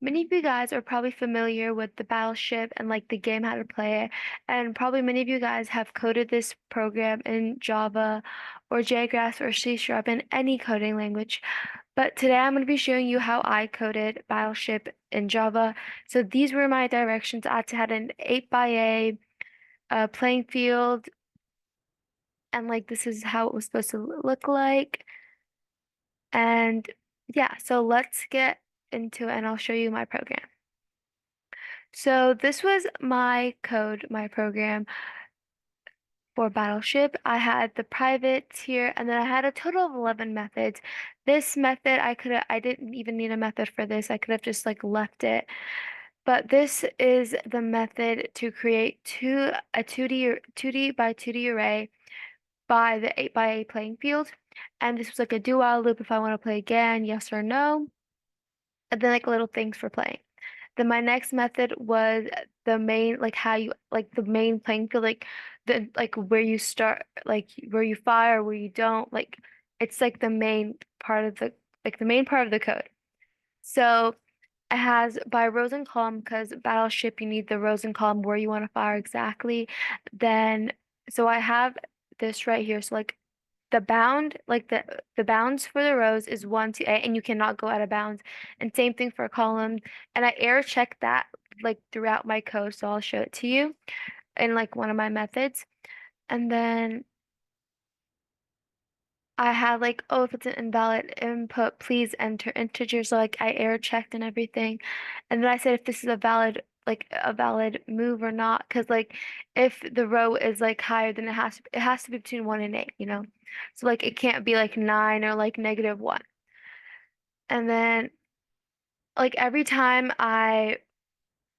Many of you guys are probably familiar with the Battleship and like the game, how to play it. And probably many of you guys have coded this program in Java or JGraphs or C# in any coding language. But today I'm going to be showing you how I coded Battleship in Java. So these were my directions. I had an 8x8 playing field, and like this is how it was supposed to look like. And yeah, so let's get into it and I'll show you my program. So this was my code, my program for Battleship. I had the private tier, and then I had a total of 11 methods. This method, I didn't even need a method for this. I could have just like left it. But this is the method to create a 2D by 2D array by the 8x8 playing field. And this was like a do while loop if I want to play again, yes or no. And then like little things for playing. Then my next method was the main, like how you, like the main playing field, like where you start, like where you fire, where you don't, like it's like the main part of the main part of the code. So it has by rows and column because Battleship, you need the rows and column where you want to fire exactly. Then, so I have this right here. So like the bound, like the bounds for the rows is 1 to 8, and you cannot go out of bounds. And same thing for column. And I error check that like throughout my code, so I'll show it to you in like one of my methods. And then I had like, oh, if it's an invalid input, please enter integers. So like I error checked and everything. And then I said if this is a valid, like a valid move or not, because like if the row is like higher, then it has to be between 1 and 8, you know? So like it can't be like 9 or like -1. And then like every time I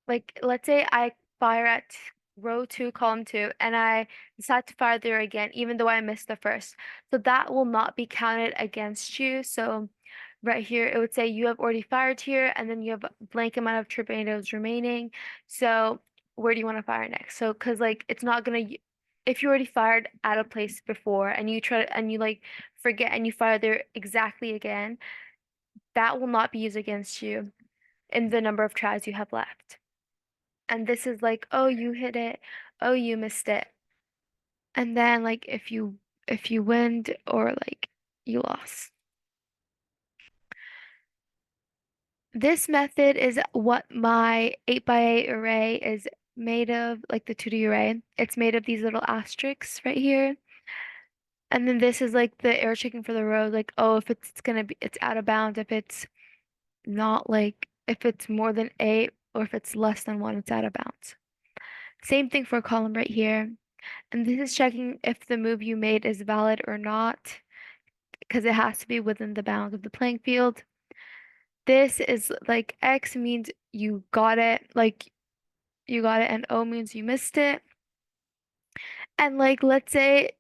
like let's say I fire at row 2, column 2, and I decide to fire there again, even though I missed the first. So that will not be counted against you. So right here, it would say you have already fired here, and then you have a blank amount of torpedoes remaining. So where do you want to fire next? So, because like it's not gonna, if you already fired at a place before and you try and you like forget and you fire there exactly again, that will not be used against you in the number of tries you have left. And this is like, oh, you hit it. Oh, you missed it. And then like if you win or like you lost. This method is what my 8x8 array is made of, like the 2D array. It's made of these little asterisks right here. And then this is like the error checking for the row, like, oh, if it's out of bounds, if it's not like, if it's more than 8 or if it's less than 1, it's out of bounds. Same thing for a column right here. And this is checking if the move you made is valid or not, because it has to be within the bounds of the playing field. This is like X means you got it, like you got it, and O means you missed it. And like let's say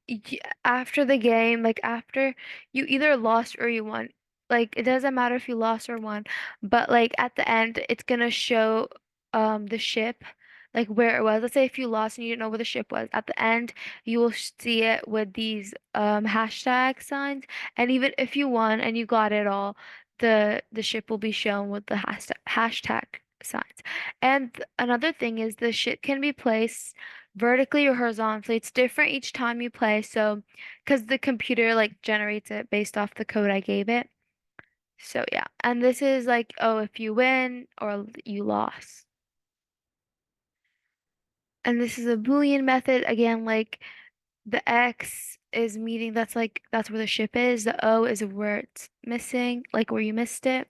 after the game, like after you either lost or you won. Like it doesn't matter if you lost or won, but like at the end it's gonna show the ship like where it was. Let's say if you lost and you didn't know where the ship was, at the end you will see it with these hashtag signs. And even if you won and you got it all, the ship will be shown with the hashtag signs. And another thing is the ship can be placed vertically or horizontally. It's different each time you play. So, because the computer like generates it based off the code I gave it. So yeah, and this is like, oh, if you win or you lost. And this is a Boolean method. Again, like the X is meaning that's where the ship is. The O is where it's missing, like where you missed it.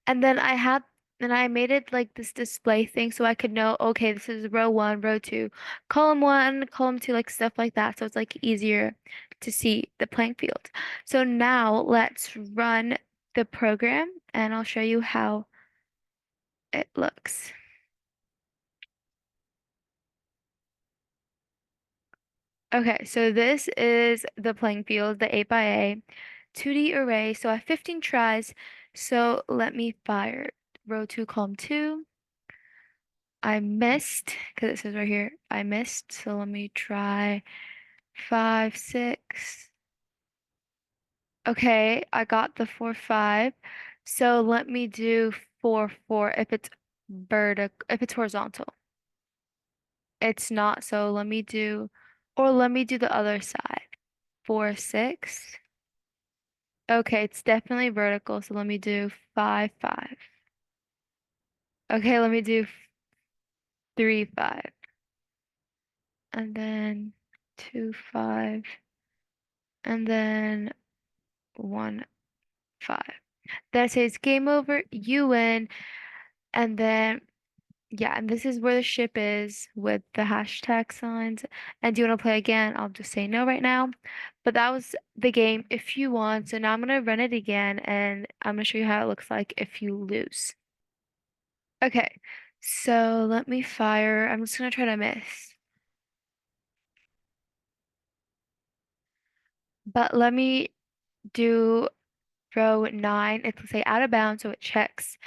And then I made it like this display thing so I could know, okay, this is row 1, row 2, column 1, column 2, like stuff like that. So it's like easier to see the playing field. So now let's run the program and I'll show you how it looks. Okay, so this is the playing field, the 8x8 2D array. So I have 15 tries. So let me fire row 2, column 2. I missed, because it says right here, I missed. So let me try 5, 6. Okay, I got the 4, 5. So let me do 4, 4 if it's if it's horizontal. It's not, so let me do the other side. 4, 6. Okay, it's definitely vertical, so let me do 5, 5. Okay, let me do 3, 5. And then 2, 5. And then 1, 5. That says game over, you win. And then, yeah, and this is where the ship is with the hashtag signs. And do you want to play again? I'll just say no right now. But that was the game if you won. So now I'm going to run it again and I'm going to show you how it looks like if you lose. Okay, so let me fire. I'm just going to try to miss. But let me do row 9. It's say out of bounds, so it checks.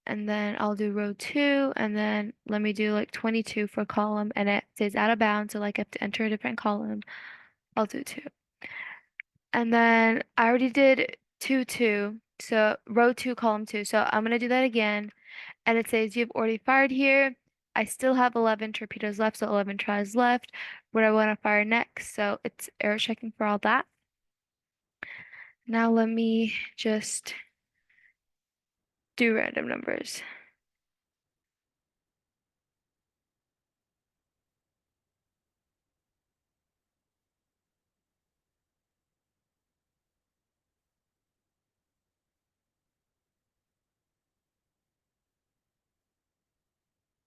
And then I'll do row 2, and then let me do like 22 for column, and it says out of bounds, so like I have to enter a different column. I'll do 2. And then I already did 2, 2, so row 2, column 2. So I'm gonna do that again, and it says you've already fired here. I still have 11 torpedoes left, so 11 tries left. What I want to fire next, so it's error checking for all that. Now let me just do random numbers.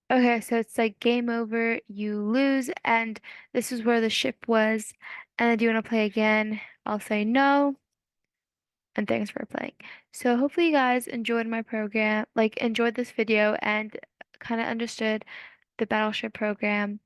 Okay, so it's like game over, you lose, and this is where the ship was. And then do you want to play again? I'll say no, and thanks for playing. So hopefully you guys enjoyed my program, like enjoyed this video and kind of understood the Battleship program.